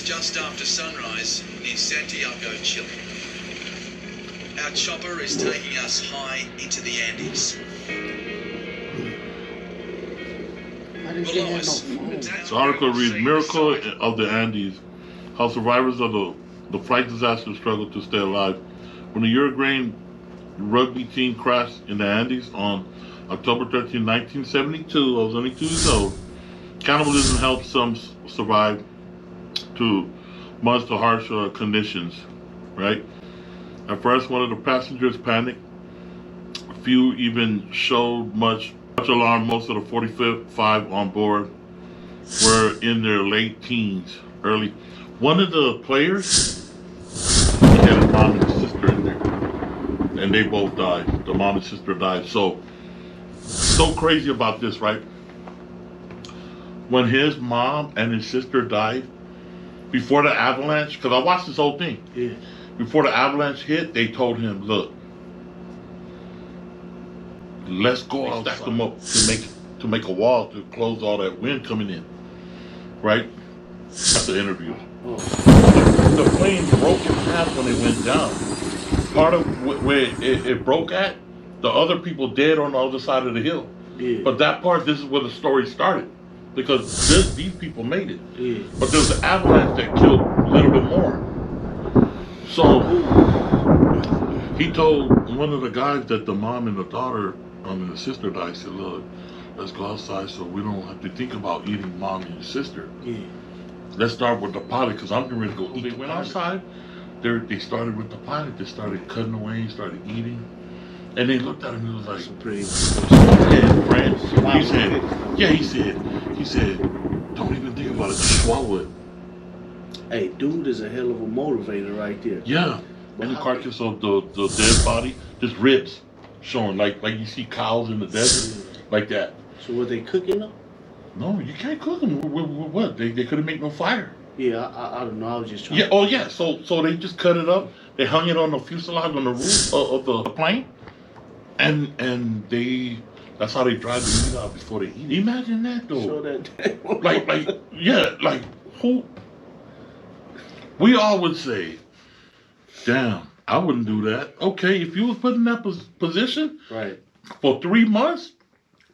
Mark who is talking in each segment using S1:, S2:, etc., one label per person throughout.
S1: just after sunrise near Santiago, Chile. Our chopper is taking us high into the Andes. Below us,
S2: The article reads, Miracle of the Andes, how survivors of the flight disaster struggle to stay alive. When the Uruguayan rugby team crashed in the Andes on October 13, 1972, I was only 2 years old. Cannibalism helped some survive to months to harsh conditions, right? At first, one of the passengers panicked. Few even showed much alarm. Most of the 45 on board were in their late teens, early. One of the players had a mom and a sister in there, and they both died. The mom and sister died. So crazy about this, right? When his mom and his sister died, before the avalanche, because I watched this whole thing.
S3: Yeah.
S2: Before the avalanche hit, they told him, look, let's go out, stack them up to make a wall to close all that wind coming in. Right? That's the interview.
S3: Oh.
S2: The plane broke in half when it went down. Part of where it broke at, the other people dead on the other side of the hill.
S3: Yeah.
S2: But that part, this is where the story started. Because these people made it.
S3: Yeah.
S2: But there was an avalanche that killed a little bit more. So he told one of the guys that the mom and the daughter, and the sister died. He said, look, let's go outside so we don't have to think about eating mom and your sister.
S3: Yeah.
S2: Let's start with the pilot because I'm getting ready to go eat. They went outside. They started with the pilot. They started cutting away, started eating. And they looked at him and he was like,
S3: some pretty
S2: friends. He said, don't even think about it, just swallow it.
S3: Hey, dude is a hell of a motivator right there.
S2: Yeah. And the carcass of the dead body, just ribs showing, like you see cows in the desert, like that.
S3: So were they cooking them?
S2: No, you can't cook them. What? They couldn't make no fire.
S3: Yeah, I don't know. I was just trying.
S2: Yeah. Oh yeah. So they just cut it up. They hung it on the fuselage on the roof of the plane, and that's how they dry the meat out before they eat it. Imagine that though.
S3: Show that.
S2: like who? We all would say, damn, I wouldn't do that. Okay, if you was put in that position,
S3: right,
S2: for 3 months,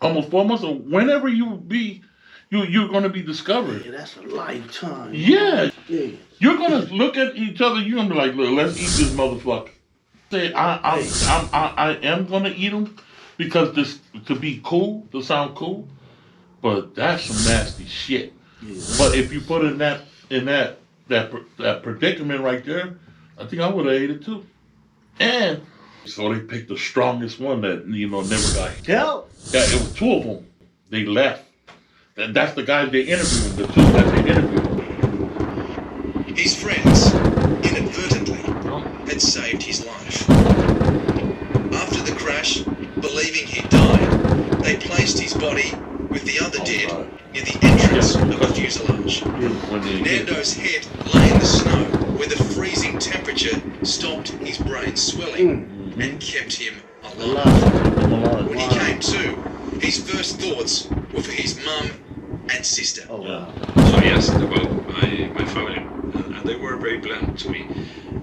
S2: almost 4 months, or whenever you would be, you're going to be discovered.
S3: Yeah, that's a lifetime.
S2: Yeah.
S3: Yeah.
S2: You're going to look at each other. You're going to be like, look, let's eat this motherfucker. Say, I am going to eat them because this to be cool, to sound cool, but that's some nasty shit.
S3: Yeah.
S2: But if you put in that predicament right there, I think I would have ate it too. And so they picked the strongest one that never got hit.
S3: Hell.
S2: Yeah, it was 2 of them. They left. That's the guys they interviewed. The 2 that they interviewed.
S1: His friends, inadvertently, had saved his life. After the crash, believing he died, they placed his body with the other dead near the entrance of the fuselage. Nando's head lay in the snow where the freezing temperature stopped his brain swelling and kept him alive. When he came to, his first thoughts were for his mum and sister.
S3: Oh, wow.
S4: So he asked about my family, and they were very blunt to me.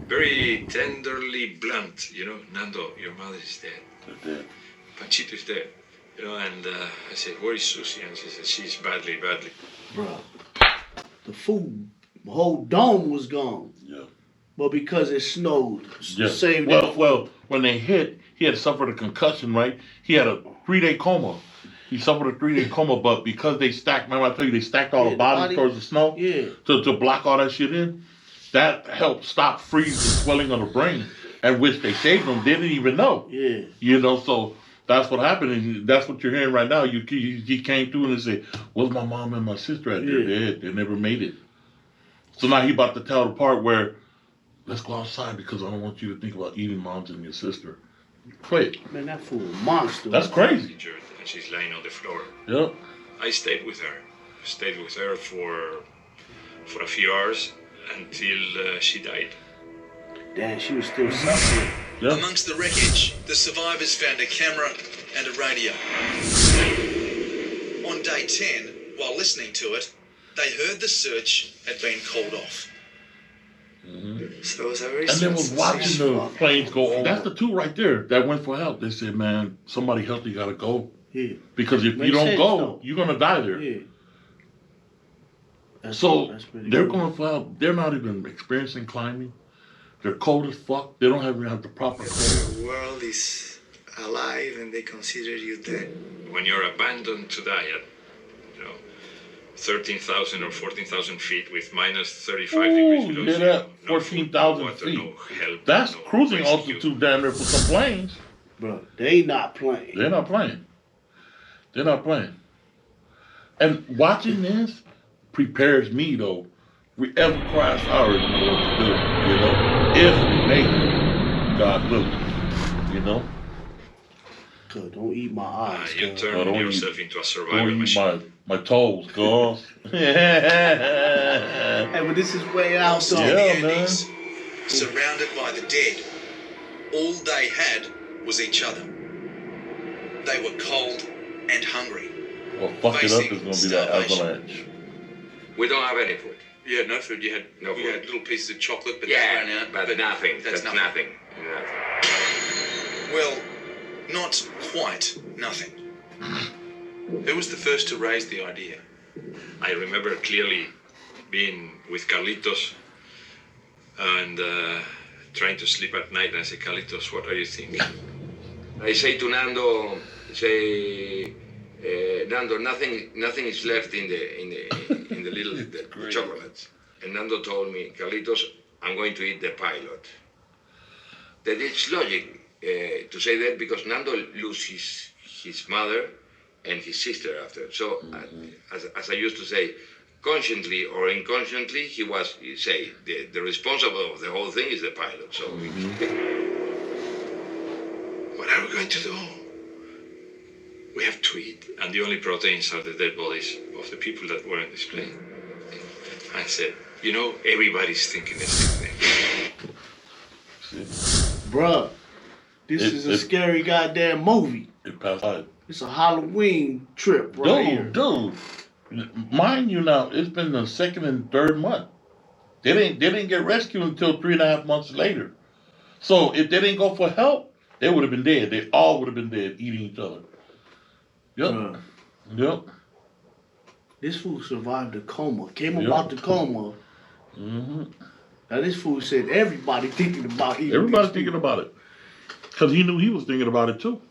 S4: Very tenderly blunt, Nando, your mother is dead. Panchito is dead. And I said, where is Susie? And she said, she's badly.
S3: Bro, the whole dome was gone.
S2: Yeah.
S3: But because it snowed, saved
S2: Well, when they hit, he had suffered a concussion, right? He had a 3-day coma. He suffered a 3-day coma, but because they stacked, remember I told you, they stacked all the bodies towards the snow to block all that shit in, that helped stop freeze the swelling of the brain, and which they saved him, didn't even know.
S3: Yeah.
S2: So that's what happened, and that's what you're hearing right now. He came through and said, where's my mom and my sister at? They're dead. They never made it. So now he about to tell the part where, let's go outside because I don't want you to think about eating moms and your sister. Quick.
S3: Man, that fool a monster.
S2: That's crazy.
S4: And she's laying on the floor.
S2: Yep.
S4: I stayed with her. For a few hours until she died.
S3: Damn, she was still suffering.
S2: Yep.
S1: Amongst the wreckage, the survivors found a camera and a radio. On day 10, while listening to it, they heard the search had been called off.
S5: So it was a very
S2: And then was watching the planes go over. That's the two right there that went for help. They said, man, somebody healthy got to go.
S3: Yeah.
S2: Because if you don't go, you're going to die there.
S3: Yeah.
S2: So they're going for help. They're not even experiencing climbing. They're cold as fuck. They don't even have the proper clothes.
S5: The world is alive and they consider you dead.
S4: When you're abandoned to die at, 13,000 or 14,000 feet with minus 35 degrees below
S2: Yeah,
S4: zero.
S2: that 14,000 feet.
S4: No help.
S2: That's
S4: no
S2: cruising
S4: rescue.
S2: altitude down there for some planes.
S3: Bro, they not playing.
S2: They're not playing. They're not playing. And watching this prepares me, though. If we ever crash, I already know what to do, If we make it, God willing,
S3: Cause don't eat my eyes.
S4: You
S3: cuz.
S4: turn yourself into a survival
S2: Don't eat
S4: machine.
S2: my toes, cuz.
S3: Hey, but this is way out
S1: Lost
S3: though.
S1: in the
S2: Yeah, man.
S1: Andes, surrounded by the dead, all they had was each other. They were cold and hungry.
S2: What fuck it up is gonna be that avalanche.
S6: We don't have any food.
S7: You had no food. You had
S6: No
S7: you
S6: food.
S7: had little pieces of chocolate, but
S6: Yeah,
S7: that ran out.
S6: but nothing.
S7: That's
S6: That's
S7: nothing.
S6: nothing.
S1: Well, not quite nothing.
S7: Who was the first to raise the idea?
S4: I remember clearly being with Carlitos and trying to sleep at night. And I said, Carlitos, what are you thinking?
S6: I say to Nando, Nando, nothing is left in the little the chocolates. And Nando told me, Carlitos, I'm going to eat the pilot. That it's logic to say that because Nando loses his mother and his sister after. So, as I used to say, consciently or unconsciously, he say the responsible of the whole thing is the pilot. So,
S4: What are we going to do? We have to eat. And the only proteins are the dead bodies of the people that were in this plane. I said, everybody's thinking the same thing.
S3: Bruh, this is a scary goddamn movie.
S2: It passed by.
S3: It's a Halloween trip right here.
S2: Dude. Mind you now, it's been the second and third month. They didn't get rescued until 3.5 months later. So if they didn't go for help, they would have been dead. They all would have been dead eating each other. Yep. Yep.
S3: This fool survived the coma. Came about the coma.
S2: Mm-hmm.
S3: Now this fool said everybody thinking about eating.
S2: Everybody's thinking about it. Because he knew he was thinking about it too.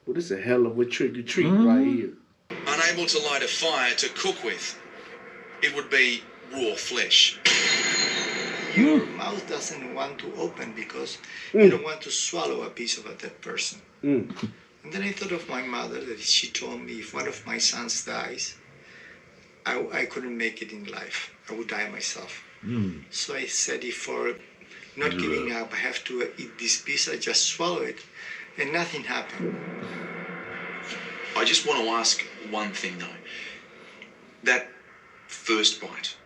S3: Well, this is a hell of a trick or treat right here.
S1: Unable to light a fire to cook with, it would be raw flesh.
S5: Your mouth doesn't want to open because you don't want to swallow a piece of a dead person. And then I thought of my mother that she told me if one of my sons dies, I couldn't make it in life. I would die myself. So I said, if for not giving up, I have to eat this piece, I just swallow it. And nothing happened.
S1: I just want to ask one thing though. That first bite.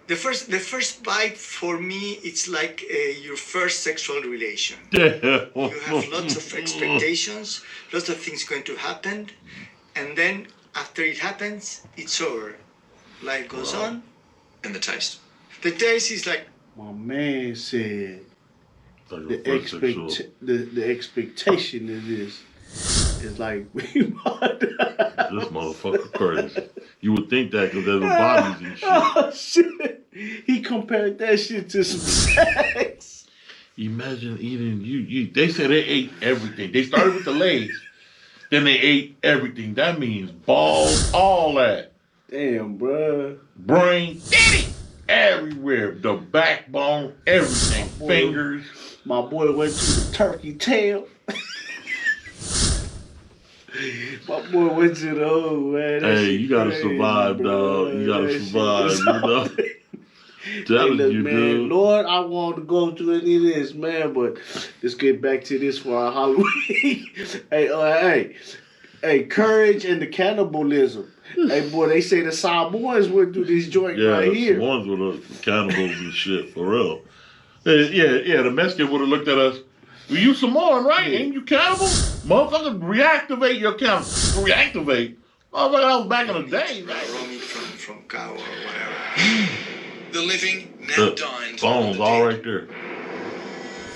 S5: The first bite for me, it's like your first sexual relation.
S2: Yeah.
S5: You have lots of expectations, lots of things going to happen, and then after it happens, it's over. Life goes on.
S1: And the taste.
S5: The taste is like,
S3: My man said
S2: Like
S3: the expectation of this is like
S2: This motherfucker crazy. You would think that because there's bodies and shit.
S3: Oh shit! He compared that shit to some sex.
S2: Imagine eating you. They said they ate everything. They started with the legs, then they ate everything. That means balls, all that,
S3: Damn, bruh.
S2: brain, everywhere. The backbone, everything, fingers.
S3: My boy went to the turkey tail. My boy went to the old man. That
S2: Hey,
S3: shit
S2: you gotta
S3: crazy,
S2: survive,
S3: bro.
S2: dog. You gotta
S3: That shit
S2: survive,
S3: was
S2: you know.
S3: Hey,
S2: Telling
S3: look,
S2: you,
S3: man,
S2: dude.
S3: Lord, I want to go through any of this, man, but let's get back to this for our Halloween. Hey, courage and the cannibalism. Hey, boy, they say the Samoans went through this joint
S2: Yeah,
S3: right here.
S2: the ones with the cannibals and shit, for real. Yeah, the Mexican would have looked at us. Well, you Samoan, right? Ain't you cannibal? Motherfucker, reactivate your cannibal. Reactivate? Motherfucker, that was back in the day, right?
S5: raw meat from cow or whatever.
S1: The living now dined on
S2: Bones
S1: the
S2: all
S1: dead.
S2: right there.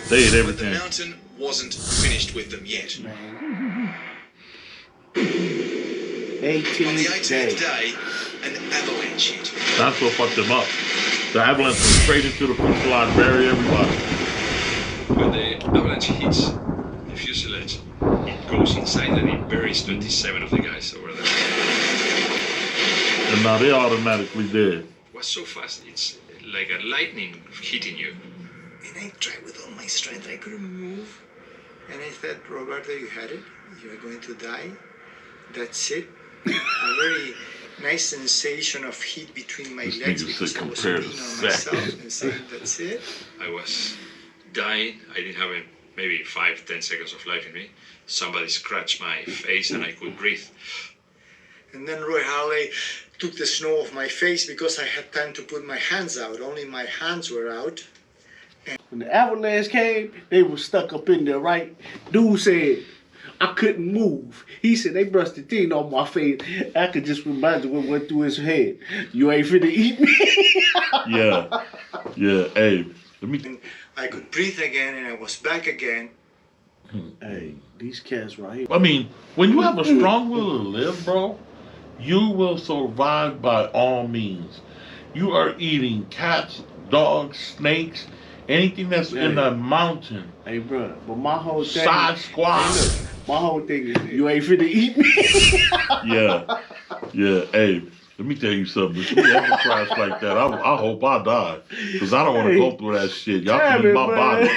S2: They ate
S1: But the
S2: everything.
S1: mountain wasn't finished with them yet.
S3: 18th
S1: On the 18th
S3: day.
S1: day, an avalanche hit.
S2: That's what fucked them up. The avalanche went straight into the fuselage, bury everybody.
S4: When the avalanche hits the fuselage, it goes inside and it buries 27 of the guys over there.
S2: And now they automatically dead.
S4: It was so fast, it's like a lightning hitting you.
S5: And I tried with all my strength. I couldn't move. And I said, Roberto, you had it. You are going to die. That's it. A very nice sensation of heat between my
S2: This
S5: legs
S2: nigga
S5: because
S2: said
S5: I was
S2: compared
S5: peeing
S2: to
S5: on
S2: sex.
S5: myself and saying, that's it.
S4: I was dying. I didn't have maybe 5-10 seconds of life in me. Somebody scratched my face and I could breathe.
S5: And then Roy Harley took the snow off my face because I had time to put my hands out. Only my hands were out.
S3: When the avalanche came, they were stuck up in there, right? Dude said, I couldn't move. He said, they brushed the thing on my face. I could just imagine what went through his head. You ain't finna eat me.
S2: Yeah. Yeah. Hey, let me.
S5: And I could breathe again and I was back again.
S3: Hey, these cats right here.
S2: I mean, when you have a strong will to live, bro, you will survive by all means. You are eating cats, dogs, snakes, anything that's in the mountain.
S3: Hey, bro, but my whole thing.
S2: Side squash.
S3: Hey, look, my whole thing is, you ain't finna eat me.
S2: Yeah. Yeah. Hey, let me tell you something. If you ever crash like that, I hope I die. Because I don't want to go through that shit. Y'all can eat my body.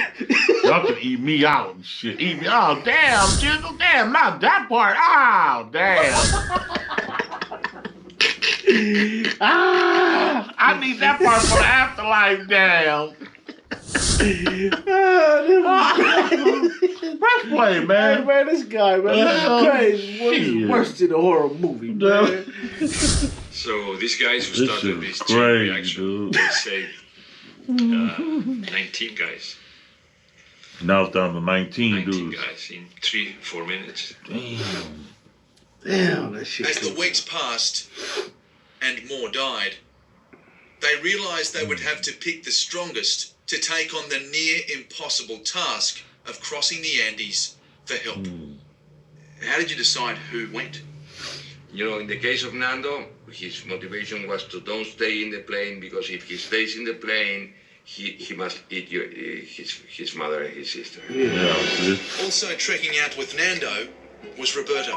S2: Y'all can eat me out and shit. Eat me. Oh, damn, Jizzle. Damn, not that part. Oh, damn. I need that part for the afterlife. Damn. Press play, man.
S3: Hey, man, this guy, man, this is crazy. What is
S2: Shit.
S3: worse than a horror movie, man?
S4: So these guys who
S2: This
S4: started
S2: shit
S4: this
S2: is
S4: chain
S2: crazy,
S4: reaction,
S2: dude.
S4: they saved 19 guys.
S2: Now it's down to 19
S4: 19
S2: dudes.
S4: guys in 3-4 minutes.
S2: Damn.
S3: Damn, that shit.
S1: As the weeks passed and more died, they realised they would have to pick the strongest to take on the near impossible task of crossing the Andes for help.
S7: How did you decide who went?
S6: You know, in the case of Nando, his motivation was to don't stay in the plane because if he stays in the plane, he must eat his mother and his sister.
S2: Yeah, see?
S1: Also trekking out with Nando was Roberto.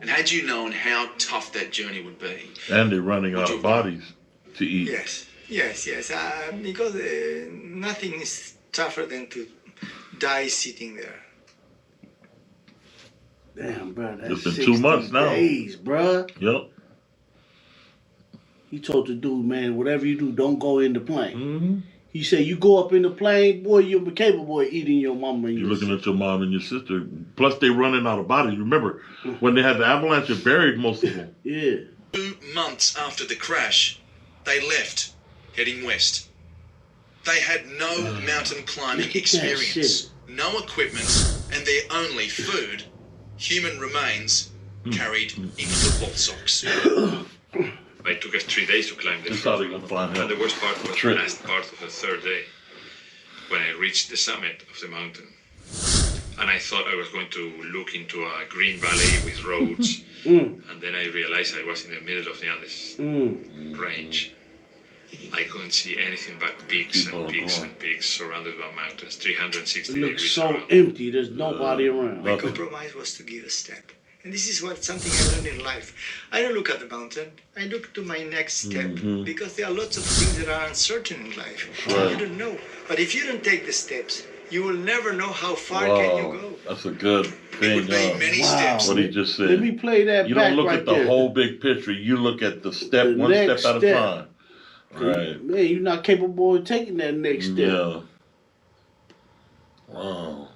S7: And had you known how tough that journey would be?
S2: And they're running out of bodies to eat.
S5: Yes. Because nothing is tougher than to die sitting there.
S3: Damn, bro. That's
S2: It's been 2
S3: 60
S2: months now.
S3: days, bro.
S2: Yep.
S3: He told the dude, man, whatever you do, don't go in the plane.
S2: Mm-hmm.
S3: He said, you go up in the plane, boy, you're capable of eating your mama and
S2: You're
S3: your
S2: looking at your mom and your sister. Plus, they running out of bodies. Remember, when they had the avalanche, it buried most of them.
S3: Yeah.
S1: 2 months after the crash, they left, heading west. They had no mountain climbing experience, no equipment, and their only food, human remains carried in football socks.
S4: It took us 3 days to climb the
S2: That's how they gonna find
S4: And the
S2: out.
S4: worst part was
S2: Trip.
S4: the last part of the third day, when I reached the summit of the mountain. And I thought I was going to look into a green valley with roads. And then I realized I was in the middle of the Andes range. I couldn't see anything but peaks
S2: People
S4: and
S2: are
S4: peaks
S2: going.
S4: and peaks surrounded by mountains, 360
S3: It
S4: degrees
S3: looks so
S4: around.
S3: empty. There's nobody around.
S5: My compromise was to give a step. And this is something I learned in life. I don't look at the mountain. I look to my next step because there are lots of things that are uncertain in life.
S2: Right.
S5: You don't know. But if you don't take the steps, you will never know how far can you go.
S2: That's a good
S1: It
S2: thing.
S1: would be many steps.
S2: What he just said.
S3: Let me play that
S2: You
S3: back
S2: don't look
S3: right
S2: at the
S3: there.
S2: whole big picture. You look at the step,
S3: The
S2: one step
S3: next
S2: at a
S3: step.
S2: time. Right.
S3: Man, you're not capable of taking that next step.
S2: Yeah. Wow.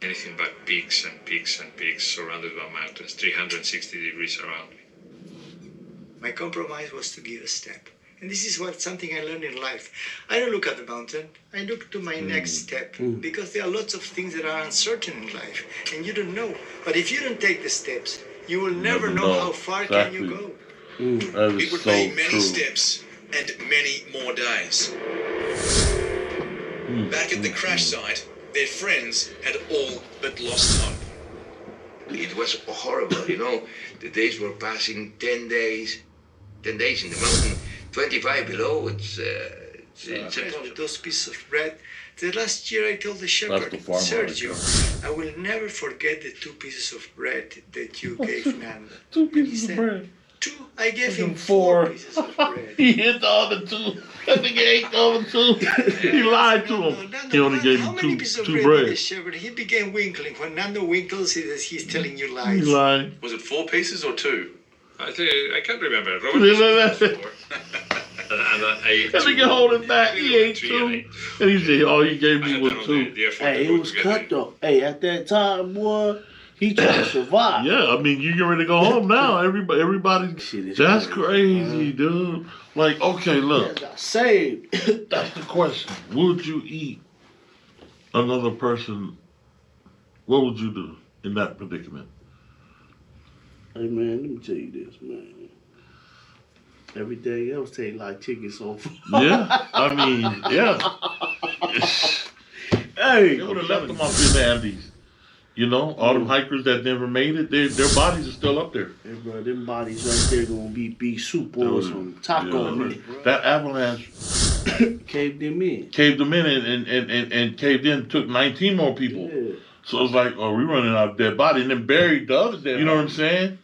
S4: Anything but peaks and peaks and peaks surrounded by mountains, 360 degrees around me.
S5: My compromise was to give a step. And this is something I learned in life. I don't look at the mountain. I look to my next step because there are lots of things that are uncertain in life and you don't know. But if you don't take the steps, you will never know how far can you go.
S2: That
S1: It
S2: is
S1: would
S2: so
S1: be many
S2: true.
S1: steps, and many more days. Back at the crash site, their friends had all but lost hope.
S6: It was horrible, you know. The days were passing, 10 days in the mountain, 25 below. It's impossible.
S5: Those pieces of bread. The last year I told the shepherd,
S2: the farmer,
S5: Sergio, I will never forget the 2 pieces of bread that you gave Nando.
S2: 2 pieces of bread.
S5: 2? I gave him
S2: 4
S5: 4 pieces of bread.
S2: He hit the other 2. That nigga ate the other 2. He lied to him. He only gave
S5: How
S2: him
S5: many
S2: 2
S5: pieces of
S2: 2
S5: bread did the
S2: bread.
S5: shepherd? He began winkling. When Nando winkles, he's telling you
S2: He
S5: lies.
S2: lied.
S7: Was it 4 pieces or 2?
S4: I can't remember. Robert,
S2: That nigga hold it back. He ate 2. And he said, all he gave me was 2.
S3: Hey, it was cut though. Hey, at that time, boy, he tried to survive.
S2: Yeah, I mean, you get ready to go home now. Everybody.
S3: Shit is
S2: That's
S3: crazy,
S2: crazy, dude. Like, okay, look.
S3: Got saved.
S2: That's the question. Would you eat another person? What would you do in that predicament?
S3: Hey man, let me tell you this, man. Everything else tastes like chicken so far.
S2: Yeah, I mean, yeah.
S3: Hey,
S2: They would have left them up in the Andes. You know, all them hikers that never made it, their bodies are still up there.
S3: hey bro, them bodies right there gonna be soup or some taco meat.
S2: That avalanche
S3: Caved them in.
S2: caved them in and caved in, took 19 more people.
S3: Yeah.
S2: So it's like, oh, we running out of dead body, and then buried the other dead. You know what I'm saying?